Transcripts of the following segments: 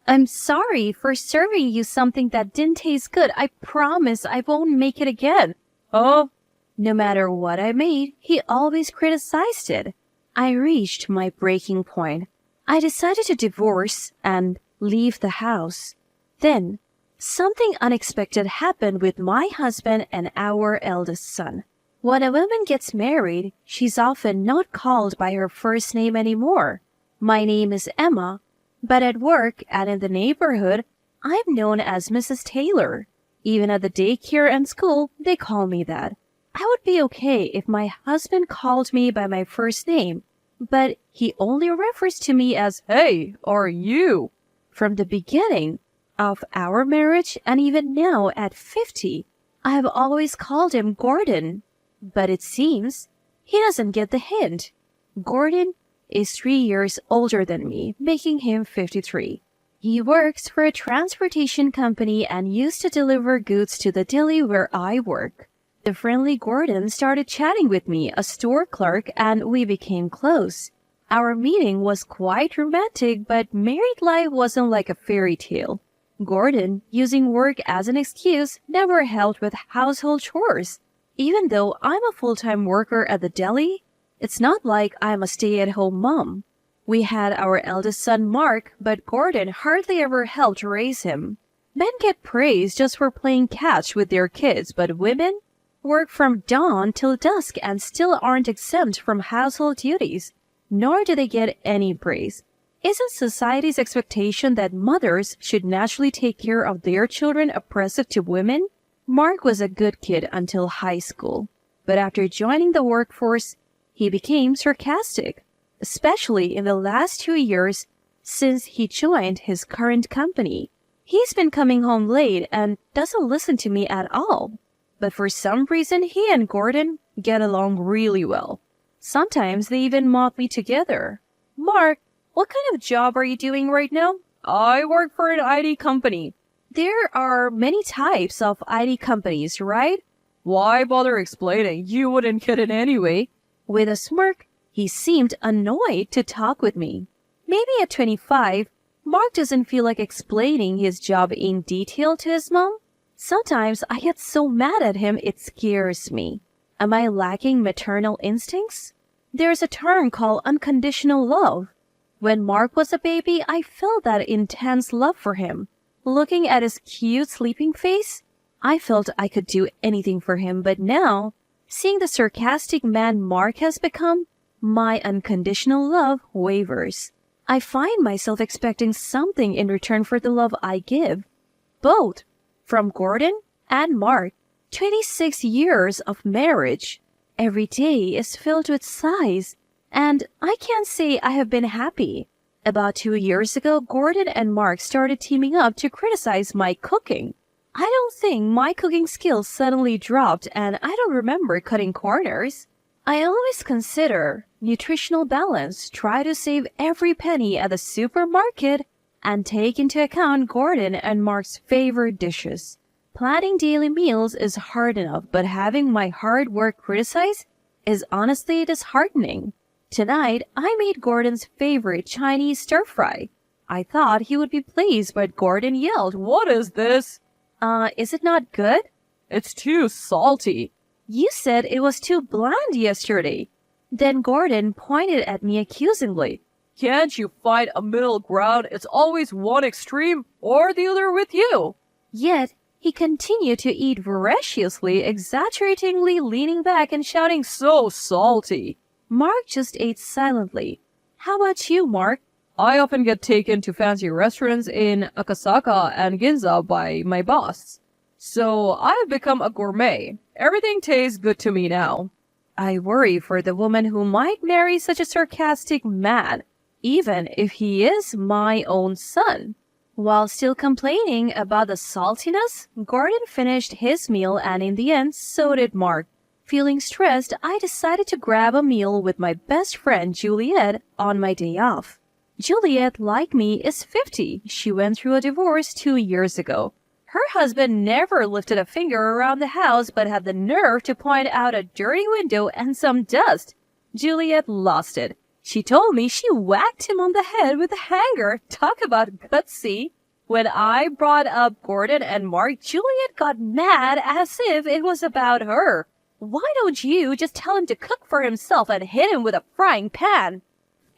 I'm sorry for serving you something that didn't taste good. I promise I won't make it again. Oh, no matter what I made, he always criticized it. I reached my breaking point. I decided to divorce and leave the house. Then, something unexpected happened with my husband and our eldest son. When a woman gets married, she's often not called by her first name anymore. My name is Emma, but at work and in the neighborhood, I'm known as Mrs. Taylor. Even at the daycare and school, they call me that. I would be okay if my husband called me by my first name, but he only refers to me as hey or you. From the beginning of our marriage and even now at 50, I have always called him Gordon. But it seems he doesn't get the hint. Gordon is 3 years older than me, making him 53. He works for a transportation company and used to deliver goods to the deli where I work. The friendly Gordon started chatting with me, a store clerk, and we became close. Our meeting was quite romantic, but married life wasn't like a fairy tale. Gordon, using work as an excuse, never helped with household chores. Even though I'm a full-time worker at the deli, it's not like I'm a stay-at-home mom. We had our eldest son Mark, but Gordon hardly ever helped raise him. Men get praised just for playing catch with their kids, but women work from dawn till dusk and still aren't exempt from household duties, nor do they get any praise. Isn't society's expectation that mothers should naturally take care of their children oppressive to women? Mark was a good kid until high school, but after joining the workforce, he became sarcastic, especially in the last 2 years since he joined his current company. He's been coming home late and doesn't listen to me at all. But for some reason, he and Gordon get along really well. Sometimes they even mock me together. Mark, what kind of job are you doing right now? I work for an IT company. There are many types of IT companies, right? Why bother explaining? You wouldn't get it anyway. With a smirk, he seemed annoyed to talk with me. Maybe at 25, Mark doesn't feel like explaining his job in detail to his mom. Sometimes I get so mad at him it scares me. Am I lacking maternal instincts? There's a term called unconditional love. When Mark was a baby, I felt that intense love for him. Looking at his cute sleeping face, I felt I could do anything for him, but now, seeing the sarcastic man Mark has become, my unconditional love wavers. I find myself expecting something in return for the love I give. Both from Gordon and Mark. 26 years of marriage. Every day is filled with sighs, and I can't say I have been happy. About 2 years ago, Gordon and Mark started teaming up to criticize my cooking. I don't think my cooking skills suddenly dropped, and I don't remember cutting corners. I always consider nutritional balance, try to save every penny at the supermarket, and take into account Gordon and Mark's favorite dishes. Planning daily meals is hard enough, but having my hard work criticized is honestly disheartening. Tonight, I made Gordon's favorite Chinese stir-fry. I thought he would be pleased, but Gordon yelled, "What is this?" Is it not good? It's too salty. You said it was too bland yesterday. Then Gordon pointed at me accusingly. Can't you find a middle ground? It's always one extreme or the other with you. Yet, he continued to eat voraciously, exaggeratingly leaning back and shouting, "So salty." Mark just ate silently. How about you, Mark? I often get taken to fancy restaurants in Akasaka and Ginza by my boss. So I've become a gourmet. Everything tastes good to me now. I worry for the woman who might marry such a sarcastic man, even if he is my own son. While still complaining about the saltiness, Gordon finished his meal and in the end, so did Mark. Feeling stressed, I decided to grab a meal with my best friend Juliet on my day off. Juliet, like me, is 50. She went through a divorce 2 years ago. Her husband never lifted a finger around the house but had the nerve to point out a dirty window and some dust. Juliet lost it. She told me she whacked him on the head with a hanger. Talk about gutsy. When I brought up Gordon and Mark, Juliet got mad as if it was about her. Why don't you just tell him to cook for himself and hit him with a frying pan?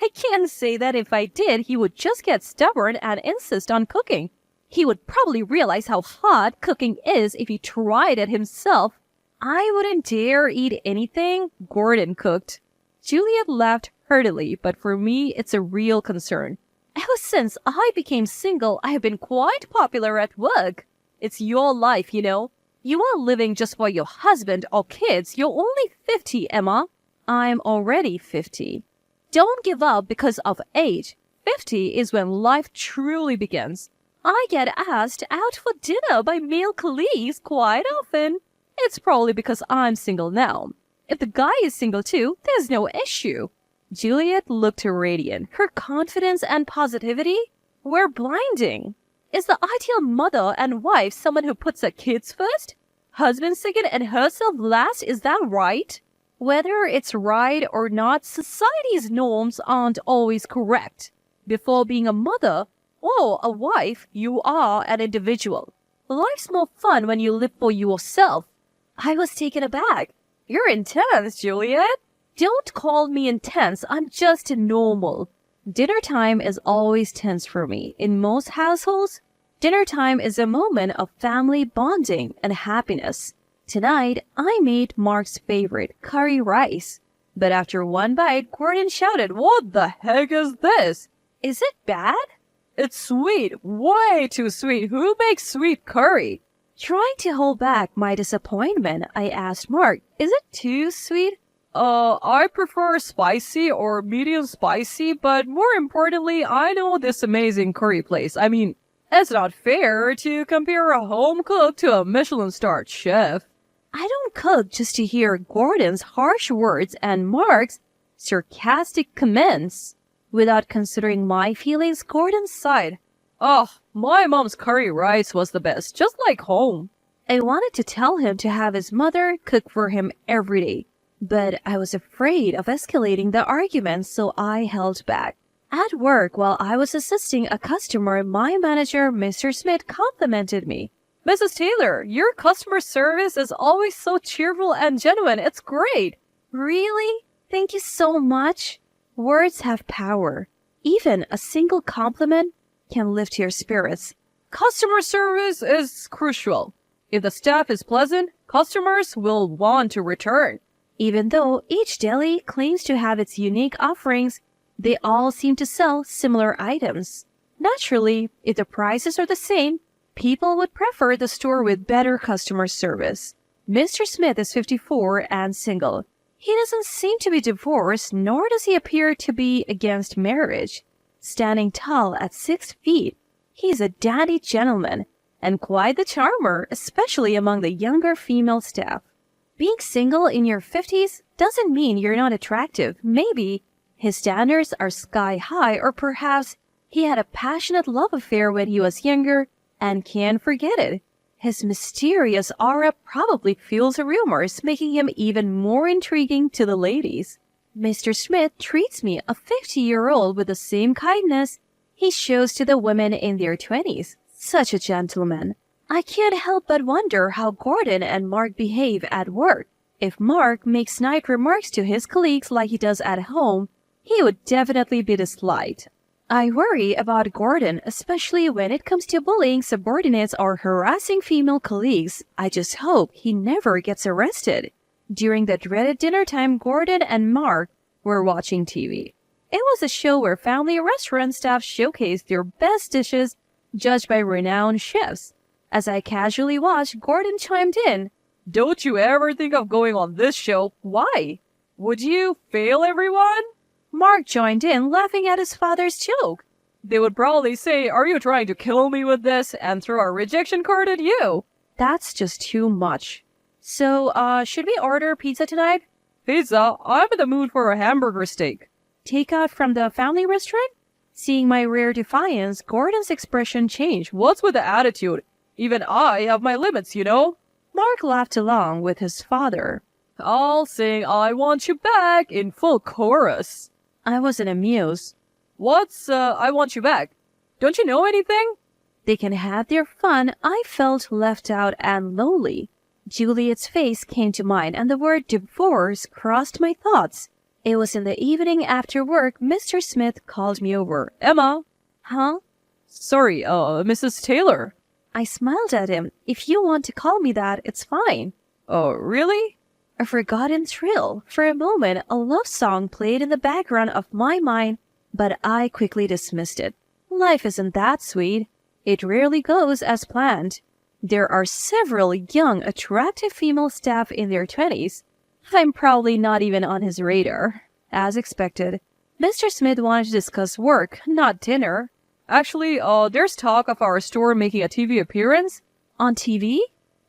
I can't say that if I did, he would just get stubborn and insist on cooking. He would probably realize how hard cooking is if he tried it himself. I wouldn't dare eat anything Gordon cooked. Juliet laughed heartily, but for me, it's a real concern. Ever since I became single, I have been quite popular at work. It's your life, you know. You are living just for your husband or kids. You're only 50, Emma. I'm already 50. Don't give up because of age. 50 is when life truly begins. I get asked out for dinner by male colleagues quite often. It's probably because I'm single now. If the guy is single too, there's no issue. Juliet looked radiant. Her confidence and positivity were blinding. Is the ideal mother and wife someone who puts her kids first? Husband second and herself last, is that right? Whether it's right or not, society's norms aren't always correct. Before being a mother or a wife, you are an individual. Life's more fun when you live for yourself. I was taken aback. You're intense, Juliet. Don't call me intense. I'm just normal. Dinner time is always tense for me. In most households, dinner time is a moment of family bonding and happiness. Tonight, I made Mark's favorite, curry rice. But after one bite, Gordon shouted, "What the heck is this? Is it bad?" "It's sweet. Way too sweet. Who makes sweet curry?" Trying to hold back my disappointment, I asked Mark, "Is it too sweet?" I prefer spicy or medium spicy, but more importantly, I know this amazing curry place. I mean, it's not fair to compare a home cook to a Michelin-starred chef. I don't cook just to hear Gordon's harsh words and Mark's sarcastic comments. Without considering my feelings, Gordon sighed. "Oh, my mom's curry rice was the best, just like home." I wanted to tell him to have his mother cook for him every day, but I was afraid of escalating the argument, so I held back. At work, while I was assisting a customer, my manager, Mr. Smith, complimented me. "Mrs. Taylor, your customer service is always so cheerful and genuine. It's great." "Really? Thank you so much." Words have power. Even a single compliment can lift your spirits. Customer service is crucial. If the staff is pleasant, customers will want to return. Even though each deli claims to have its unique offerings, they all seem to sell similar items. Naturally, if the prices are the same, people would prefer the store with better customer service. Mr. Smith is 54 and single. He doesn't seem to be divorced, nor does he appear to be against marriage. Standing tall at 6 feet, he's a dandy gentleman and quite the charmer, especially among the younger female staff. Being single in your 50s doesn't mean you're not attractive. Maybe his standards are sky high, or perhaps he had a passionate love affair when he was younger and can't forget it. His mysterious aura probably fuels rumors, making him even more intriguing to the ladies. Mr. Smith treats me, a 50-year-old, with the same kindness he shows to the women in their 20s. Such a gentleman. I can't help but wonder how Gordon and Mark behave at work. If Mark makes snide remarks to his colleagues like he does at home, he would definitely be disliked. I worry about Gordon, especially when it comes to bullying subordinates or harassing female colleagues. I just hope he never gets arrested. During the dreaded dinner time, Gordon and Mark were watching TV. It was a show where family restaurant staff showcased their best dishes, judged by renowned chefs. As I casually watched, Gordon chimed in, "Don't you ever think of going on this show? Why? Would you fail everyone?" Mark joined in, laughing at his father's joke. "They would probably say, 'Are you trying to kill me with this?' and throw a rejection card at you." That's just too much. So, should we order pizza tonight? "Pizza? I'm in the mood for a hamburger steak." Takeout from the family restaurant? Seeing my rare defiance, Gordon's expression changed. "What's with the attitude? Even I have my limits, you know." Mark laughed along with his father. "I'll sing 'I Want You Back' in full chorus." I wasn't amused. "What's, 'I Want You Back'? Don't you know anything?" They can have their fun. I felt left out and lonely. Juliet's face came to mind and the word divorce crossed my thoughts. It was in the evening after work. Mr. Smith called me over. Emma. Huh? Sorry, Mrs. Taylor. I smiled at him. If you want to call me that, it's fine. Oh, really? A forgotten thrill. For a moment, a love song played in the background of my mind, but I quickly dismissed it. Life isn't that sweet. It rarely goes as planned. There are several young, attractive female staff in their 20s. I'm probably not even on his radar. As expected, Mr. Smith wanted to discuss work, not dinner. Actually, there's talk of our store making a TV appearance. On TV?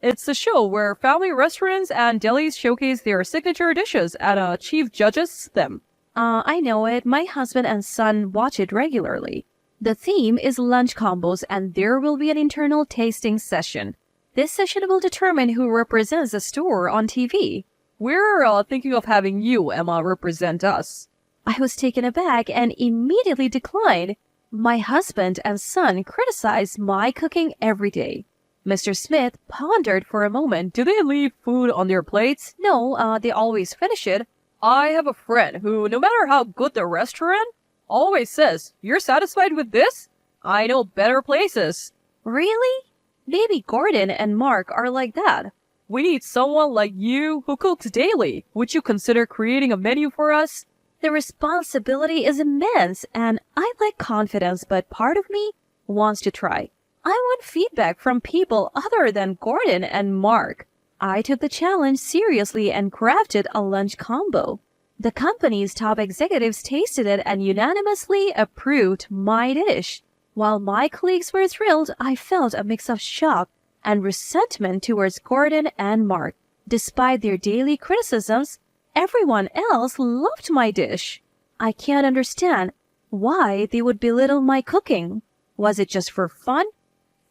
It's a show where family restaurants and delis showcase their signature dishes and chief judges them. I know it. My husband and son watch it regularly. The theme is lunch combos and there will be an internal tasting session. This session will determine who represents the store on TV. We're thinking of having you, Emma, represent us. I was taken aback and immediately declined. My husband and son criticize my cooking every day. Mr. Smith pondered for a moment. Do they leave food on their plates? No, they always finish it. I have a friend who, no matter how good the restaurant, always says, "You're satisfied with this? I know better places." Really? Maybe Gordon and Mark are like that. We need someone like you who cooks daily. Would you consider creating a menu for us? The responsibility is immense and I like confidence, but part of me wants to try. I want feedback from people other than Gordon and Mark. I took the challenge seriously and crafted a lunch combo. The company's top executives tasted it and unanimously approved my dish. While my colleagues were thrilled, I felt a mix of shock and resentment towards Gordon and Mark. Despite their daily criticisms, everyone else loved my dish. I can't understand why they would belittle my cooking. Was it just for fun?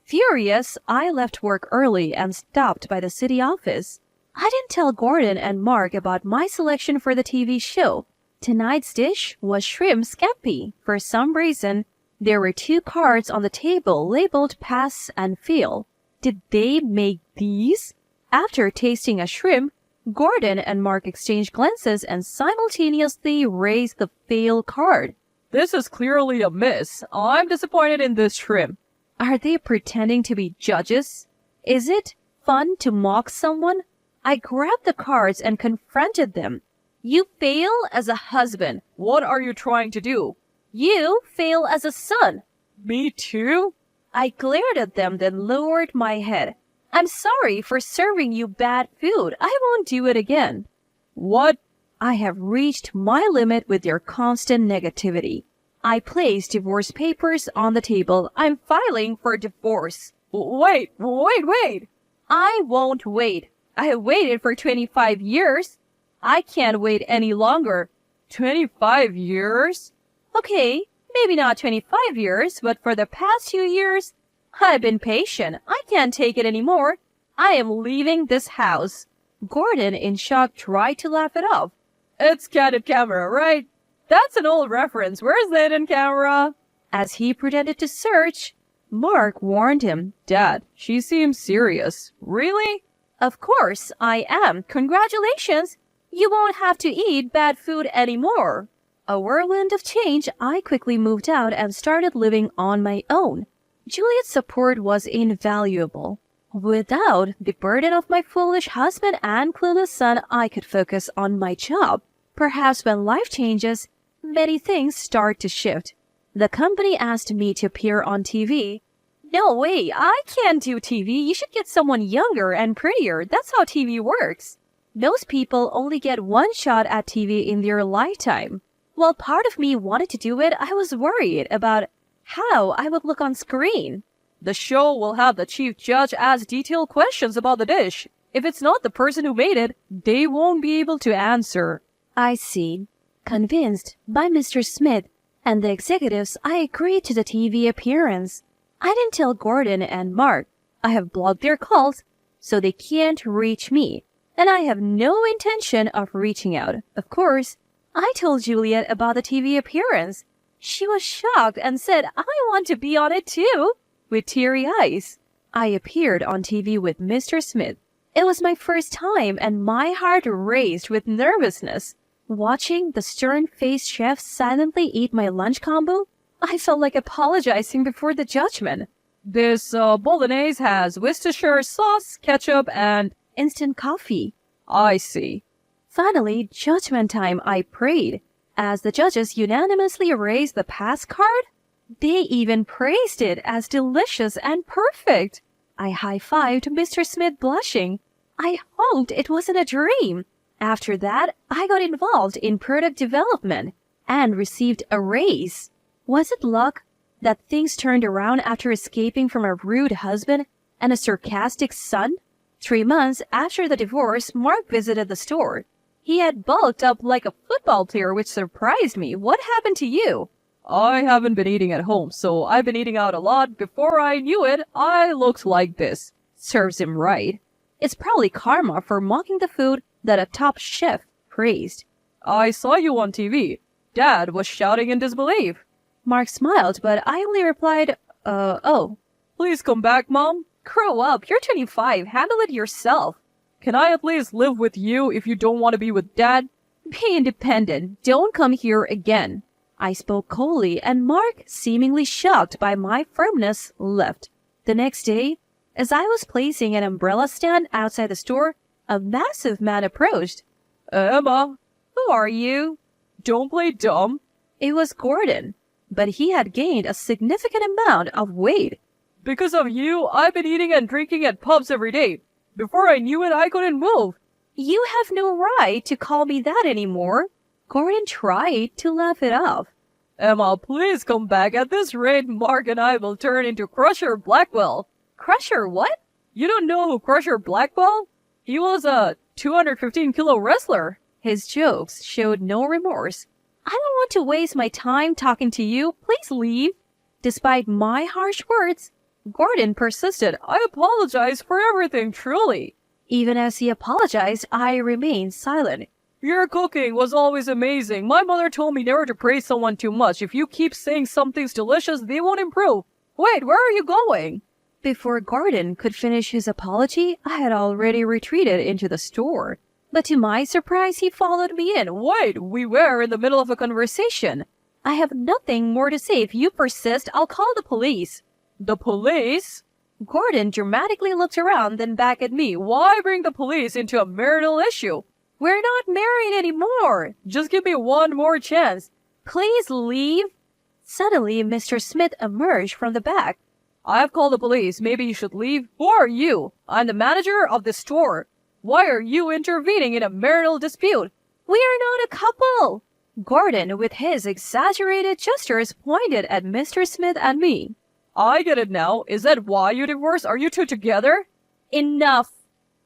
Furious, I left work early and stopped by the city office. I didn't tell Gordon and Mark about my selection for the TV show. Tonight's dish was shrimp scampi. For some reason, there were 2 cards on the table labeled pass and fail. Did they make these? After tasting a shrimp, Gordon and Mark exchanged glances and simultaneously raised the fail card. This is clearly a miss. I'm disappointed in this shrimp. Are they pretending to be judges? Is it fun to mock someone? I grabbed the cards and confronted them. You fail as a husband. What are you trying to do? You fail as a son. Me too? I glared at them, then lowered my head. I'm sorry for serving you bad food. I won't do it again. What? I have reached my limit with your constant negativity. I placed divorce papers on the table. I'm filing for divorce. Wait. I won't wait. I have waited for 25 years. I can't wait any longer. 25 years? Okay, maybe not 25 years, but for the past 2 years, I've been patient. I can't take it anymore. I am leaving this house. Gordon, in shock, tried to laugh it off. It's Candid Camera, right? That's an old reference. Where's the hidden camera? As he pretended to search, Mark warned him. Dad, she seems serious. Really? Of course, I am. Congratulations. You won't have to eat bad food anymore. A whirlwind of change, I quickly moved out and started living on my own. Juliet's support was invaluable. Without the burden of my foolish husband and clueless son, I could focus on my job. Perhaps when life changes, many things start to shift. The company asked me to appear on TV. No way, I can't do TV. You should get someone younger and prettier. That's how TV works. Most people only get one shot at TV in their lifetime. While part of me wanted to do it, I was worried about how I would look on screen. The show will have the chief judge ask detailed questions about the dish. If it's not the person who made it, they won't be able to answer. I see. Convinced by Mr. Smith and the executives, I agreed to the TV appearance. I didn't tell Gordon and Mark. I have blocked their calls, so they can't reach me. And I have no intention of reaching out. Of course, I told Juliet about the TV appearance. She was shocked and said, I want to be on it too. with teary eyes. I appeared on TV with Mr. Smith. It was my first time and my heart raced with nervousness. Watching the stern-faced chef silently eat my lunch combo, I felt like apologizing before the judgment. This bolognese has Worcestershire sauce, ketchup, and... Instant coffee. I see. Finally, judgment time, I prayed. As the judges unanimously raised the pass card, they even praised it as delicious and perfect. I high-fived Mr. Smith blushing. I hoped it wasn't a dream. After that, I got involved in product development and received a raise. Was it luck that things turned around after escaping from a rude husband and a sarcastic son? 3 months after the divorce, Mark visited the store. He had bulked up like a football player, which surprised me. What happened to you? I haven't been eating at home, so I've been eating out a lot. Before I knew it, I looked like this. Serves him right. It's probably karma for mocking the food that a top chef praised. I saw you on TV. Dad was shouting in disbelief. Mark smiled, but I only replied, oh. Please come back, Mom. Grow up. You're 25. Handle it yourself. Can I at least live with you if you don't want to be with Dad? Be independent. Don't come here again. I spoke coldly, and Mark, seemingly shocked by my firmness, left. The next day, as I was placing an umbrella stand outside the store, a massive man approached. Emma, who are you? Don't play dumb. It was Gordon, but he had gained a significant amount of weight. Because of you, I've been eating and drinking at pubs every day. Before I knew it, I couldn't move. You have no right to call me that anymore. Gordon tried to laugh it off. Emma, please come back. At this rate, Mark and I will turn into Crusher Blackwell. Crusher what? You don't know who Crusher Blackwell? He was a 215-kilo wrestler. His jokes showed no remorse. I don't want to waste my time talking to you. Please leave. Despite my harsh words, Gordon persisted. I apologize for everything, truly. Even as he apologized, I remained silent. Your cooking was always amazing. My mother told me never to praise someone too much. If you keep saying something's delicious, they won't improve. Wait, where are you going? Before Gordon could finish his apology, I had already retreated into the store. But to my surprise, he followed me in. Wait, we were in the middle of a conversation. I have nothing more to say. If you persist, I'll call the police. The police? Gordon dramatically looked around, then back at me. Why bring the police into a marital issue? We're not married anymore. Just give me one more chance. Please leave. Suddenly, Mr. Smith emerged from the back. I've called the police. Maybe you should leave. Who are you? I'm the manager of the store. Why are you intervening in a marital dispute? We are not a couple. Gordon, with his exaggerated gestures, pointed at Mr. Smith and me. I get it now. Is that why you divorced? Are you two together? Enough.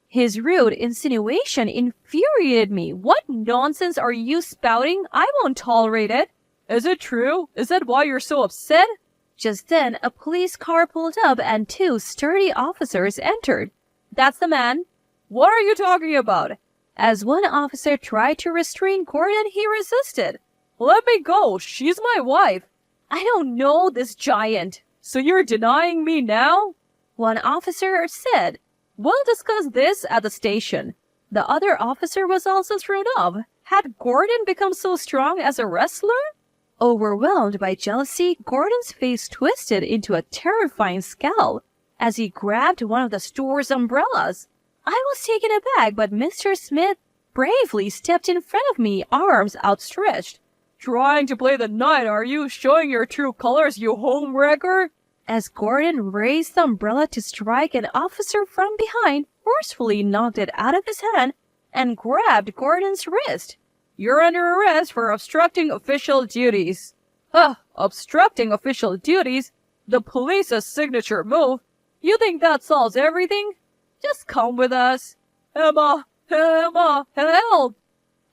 His rude insinuation infuriated me. What nonsense are you spouting? I won't tolerate it. Is it true? Is that why you're so upset? Just then, a police car pulled up and 2 sturdy officers entered. That's the man. What are you talking about? As one officer tried to restrain Gordon, he resisted. Let me go. She's my wife. I don't know this giant. So you're denying me now? One officer said. We'll discuss this at the station. The other officer was also thrown off. Had Gordon become so strong as a wrestler? Overwhelmed by jealousy, Gordon's face twisted into a terrifying scowl as he grabbed one of the store's umbrellas. I was taken aback, but Mr. Smith bravely stepped in front of me, arms outstretched. Trying to play the knight, are you? Showing your true colors, you homewrecker? As Gordon raised the umbrella to strike, an officer from behind forcefully knocked it out of his hand and grabbed Gordon's wrist. You're under arrest for obstructing official duties. Obstructing official duties? The police's signature move? You think that solves everything? Just come with us. Emma, help!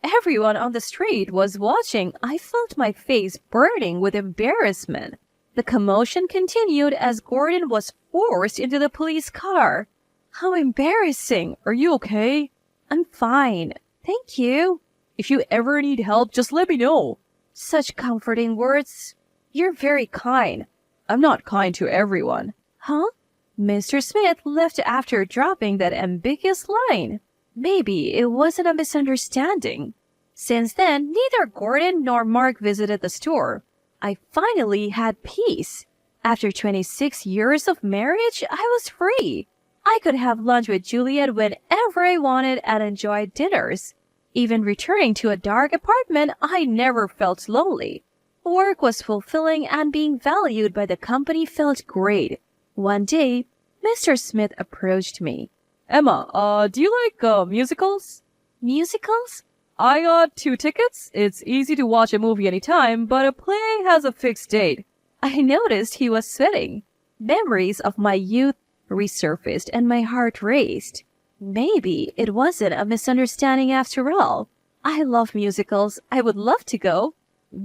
Everyone on the street was watching. I felt my face burning with embarrassment. The commotion continued as Gordon was forced into the police car. How embarrassing. Are you okay? I'm fine. Thank you. If you ever need help, just let me know. Such comforting words. You're very kind. I'm not kind to everyone. Huh? Mr. Smith left after dropping that ambiguous line. Maybe it wasn't a misunderstanding. Since then, neither Gordon nor Mark visited the store. I finally had peace. After 26 years of marriage, I was free. I could have lunch with Juliet whenever I wanted and enjoy dinners. Even returning to a dark apartment, I never felt lonely. Work was fulfilling and being valued by the company felt great. One day, Mr. Smith approached me. Emma, do you like musicals? Musicals? I got 2 tickets. It's easy to watch a movie anytime, but a play has a fixed date. I noticed he was sweating. Memories of my youth resurfaced and my heart raced. Maybe it wasn't a misunderstanding after all. I love musicals. I would love to go.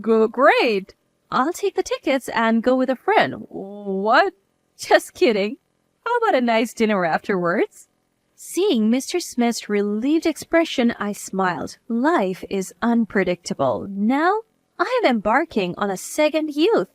Great. I'll take the tickets and go with a friend. What? Just kidding. How about a nice dinner afterwards? Seeing Mr. Smith's relieved expression, I smiled. Life is unpredictable. Now, I am embarking on a second youth.